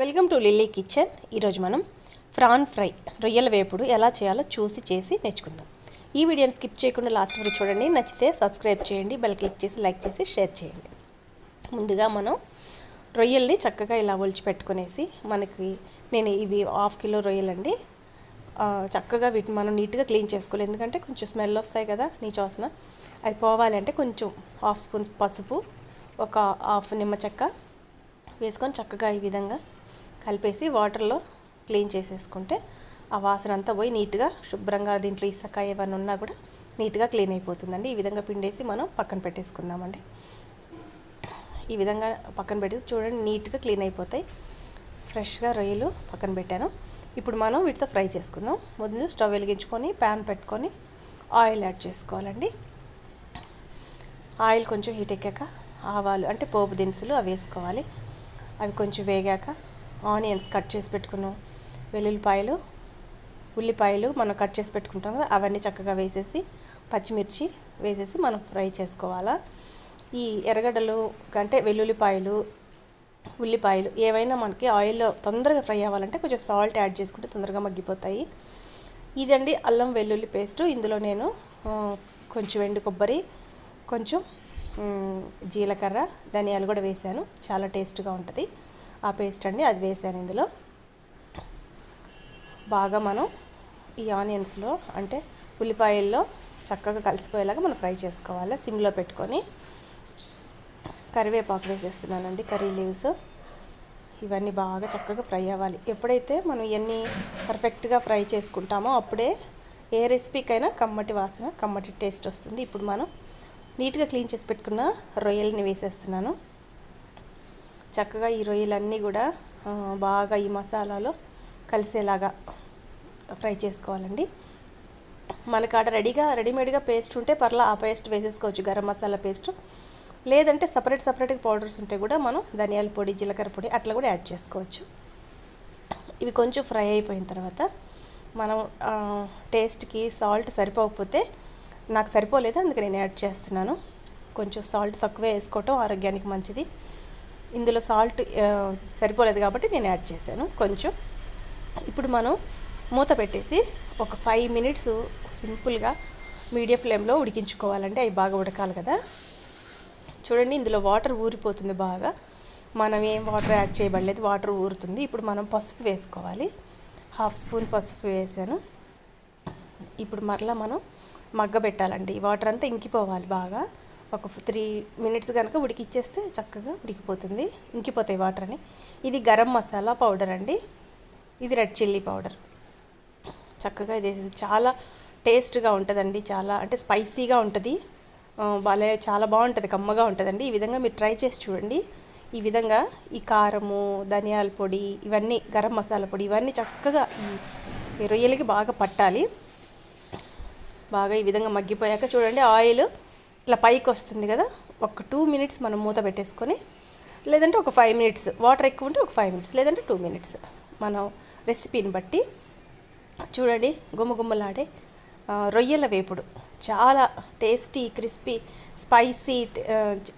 Welcome to lily kitchen. ఈరోజు మనం prawn fry రొయ్యల వేపుడు ఎలా చేయాలో చేసి నేర్చుకుందాం. ఈ వీడియోని స్కిప్ చేయకుండా లాస్ట్ వరకు చూడండి. నచ్చితే సబ్స్క్రైబ్ చేయండి, బెల్ క్లిక్ చేసి లైక్ చేసి షేర్ చేయండి. ముందుగా మనం రొయ్యల్ని చక్కగా ఇలా ఒలిచిపెట్టుకునేసి నేను ఇవి 1/2 కిలో రొయ్యలండి. చక్కగా వీటిని మనం నీట్గా క్లీన్ చేసుకోవాలి. ఎందుకంటే కొంచెం స్మెల్ వస్తాయి కదా, నీచు వాసన. అది పోవాలి అంటే కొంచెం 1/2 స్పూన్ పసుపు, ఒక 1/2 నిమ్మ చెక్క వేసుకొని చక్కగా ఈ విధంగా కలిపేసి వాటర్లో క్లీన్ చేసేసుకుంటే ఆ వాసన అంతా పోయి నీట్గా శుభ్రంగా దీంట్లో ఇసుక ఏమైనా ఉన్నా కూడా నీట్గా క్లీన్ అయిపోతుందండి. ఈ విధంగా పిండేసి మనం పక్కన పెట్టేసుకుందామండి. ఈ విధంగా పక్కన పెట్టేసి చూడండి, నీట్గా క్లీన్ అయిపోతాయి. ఫ్రెష్గా రొయ్యలు పక్కన పెట్టాను. ఇప్పుడు మనం వీటితో ఫ్రై చేసుకుందాం. ముందు స్టవ్ వెలిగించుకొని ప్యాన్ పెట్టుకొని ఆయిల్ యాడ్ చేసుకోవాలండి. ఆయిల్ కొంచెం హీట్ ఎక్కాక ఆవాలు అంటే పోపు దినుసులు అవి వేసుకోవాలి. అవి కొంచెం వేగాక ఆనియన్స్ కట్ చేసి పెట్టుకున్నాం, వెల్లుల్లిపాయలు, ఉల్లిపాయలు మనం కట్ చేసి పెట్టుకుంటాం కదా, అవన్నీ చక్కగా వేసేసి పచ్చిమిర్చి వేసేసి మనం ఫ్రై చేసుకోవాలా. ఈ ఎర్రగడ్డలు అంటే వెల్లుల్లిపాయలు, ఉల్లిపాయలు ఏవైనా మనకి ఆయిల్లో తొందరగా ఫ్రై అవ్వాలంటే కొంచెం సాల్ట్ యాడ్ చేసుకుంటే తొందరగా మగ్గిపోతాయి. ఇదండి అల్లం వెల్లుల్లి పేస్ట్. ఇందులో నేను కొంచెం ఎండు కొబ్బరి, కొంచెం జీలకర్ర, ధనియాలు కూడా వేసాను. చాలా టేస్ట్గా ఉంటుంది ఆ పేస్ట్ అండి, అది వేసాను ఇందులో. బాగా మనం ఈ ఆనియన్స్లో అంటే ఉల్లిపాయల్లో చక్కగా కలిసిపోయేలాగా మనం ఫ్రై చేసుకోవాలి. సిమ్లో పెట్టుకొని కరివేపాకు వేసేస్తున్నానండి, కర్రీ లీవ్స్. ఇవన్నీ బాగా చక్కగా ఫ్రై అవ్వాలి. ఎప్పుడైతే మనం ఇవన్నీ పర్ఫెక్ట్గా ఫ్రై చేసుకుంటామో అప్పుడే ఏ రెసిపీకైనా కమ్మటి వాసన, కమ్మటి టేస్ట్ వస్తుంది. ఇప్పుడు మనం నీట్గా క్లీన్ చేసి పెట్టుకున్న రొయ్యలని వేసేస్తున్నాను. చక్కగా ఈ రొయ్యలన్నీ కూడా బాగా ఈ మసాలాలో కలిసేలాగా ఫ్రై చేసుకోవాలండి. మనకాడ రెడీమేడ్గా పేస్ట్ ఉంటే పర్లా ఆ పేస్ట్ వేసేసుకోవచ్చు, గరం మసాలా పేస్ట్. లేదంటే సపరేట్గా పౌడర్స్ ఉంటే కూడా మనం ధనియాల పొడి, జీలకర్ర పొడి అట్లా కూడా యాడ్ చేసుకోవచ్చు. ఇవి కొంచెం ఫ్రై అయిపోయిన తర్వాత మనం టేస్ట్కి సాల్ట్ సరిపోకపోతే, నాకు సరిపోలేదు అందుకే నేను యాడ్ చేస్తున్నాను. కొంచెం సాల్ట్ తక్కువే వేసుకోవటం ఆరోగ్యానికి మంచిది. ఇందులో సాల్ట్ సరిపోలేదు కాబట్టి నేను యాడ్ చేశాను కొంచెం. ఇప్పుడు మనం మూత పెట్టేసి ఒక 5 మినిట్స్ సింపుల్గా మీడియం ఫ్లేమ్లో ఉడికించుకోవాలంటే అవి బాగా ఉడకాలి కదా. చూడండి, ఇందులో వాటర్ ఊరిపోతుంది బాగా. మనం ఏం వాటర్ యాడ్ చేయబడలేదు, వాటర్ ఊరుతుంది. ఇప్పుడు మనం పసుపు వేసుకోవాలి. 1/2 స్పూన్ పసుపు వేసాను. ఇప్పుడు మరలా మనం మగ్గబెట్టాలండి. వాటర్ అంతా ఇంకిపోవాలి బాగా. ఒక 3 మినిట్స్ కనుక ఉడికిచ్చేస్తే చక్కగా ఉడికిపోతుంది, ఇంకిపోతాయి వాటర్ అని. ఇది గరం మసాలా పౌడర్ అండి, ఇది రెడ్ చిల్లీ పౌడర్. చక్కగా ఇది చాలా టేస్ట్గా ఉంటుందండి, చాలా అంటే స్పైసీగా ఉంటుంది, చాలా బాగుంటుంది, కమ్మగా ఉంటుందండి. ఈ విధంగా మీరు ట్రై చేసి చూడండి. ఈ విధంగా ఈ కారము, ధనియాల పొడి, ఇవన్నీ గరం మసాలా పొడి ఇవన్నీ చక్కగా ఈ రొయ్యలకి బాగా పట్టాలి. బాగా ఈ విధంగా మగ్గిపోయాక చూడండి, ఆయిల్ ఇట్లా పైకి వస్తుంది కదా. ఒక 2 మినిట్స్ మనం మూత పెట్టేసుకొని, లేదంటే ఒక 5 మినిట్స్, వాటర్ ఎక్కువ ఉంటే ఒక 5 మినిట్స్, లేదంటే 2 మినిట్స్, మనం రెసిపీని బట్టి. చూడండి, గుమ్మగుమ్మలాడే రొయ్యల వేపుడు చాలా టేస్టీ, క్రిస్పీ, స్పైసీ,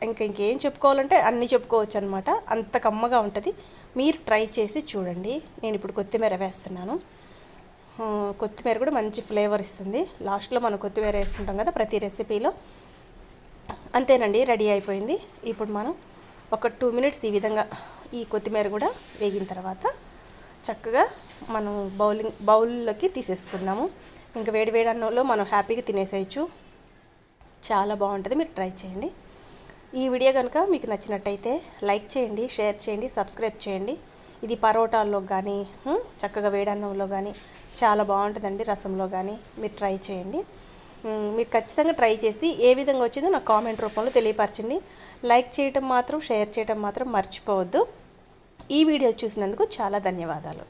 ఇంకేం చెప్పుకోవాలంటే అన్నీ చెప్పుకోవచ్చు అనమాట. అంత కమ్మగా ఉంటుంది. మీరు ట్రై చేసి చూడండి. నేను ఇప్పుడు కొత్తిమీర వేస్తున్నాను. కొత్తిమీర కూడా మంచి ఫ్లేవర్ ఇస్తుంది. లాస్ట్లో మనం కొత్తిమీర వేసుకుంటాం కదా ప్రతి రెసిపీలో. అంతేనండి, రెడీ అయిపోయింది. ఇప్పుడు మనం ఒక 2 మినిట్స్ ఈ విధంగా ఈ కొత్తిమీర కూడా వేగిన తర్వాత చక్కగా మనం బౌల్లోకి తీసేసుకుందాము. ఇంకా వేడి అన్నంలో మనం హ్యాపీగా తినేసేయచ్చు. చాలా బాగుంటుంది, మీరు ట్రై చేయండి. ఈ వీడియో కనుక మీకు నచ్చినట్టయితే లైక్ చేయండి, షేర్ చేయండి, సబ్స్క్రైబ్ చేయండి. ఇది పరోటాల్లో కానీ చక్కగా వేడన్నంలో కానీ చాలా బాగుంటుందండి, రసంలో కానీ మీరు ట్రై చేయండి. మీరు ఖచ్చితంగా ట్రై చేసి ఏ విధంగా వచ్చిందో నాకు కామెంట్ రూపంలో తెలియపరచండి. లైక్ చేయటం మాత్రం, షేర్ చేయటం మాత్రం మర్చిపోవద్దు. ఈ వీడియో చూసినందుకు చాలా ధన్యవాదాలు.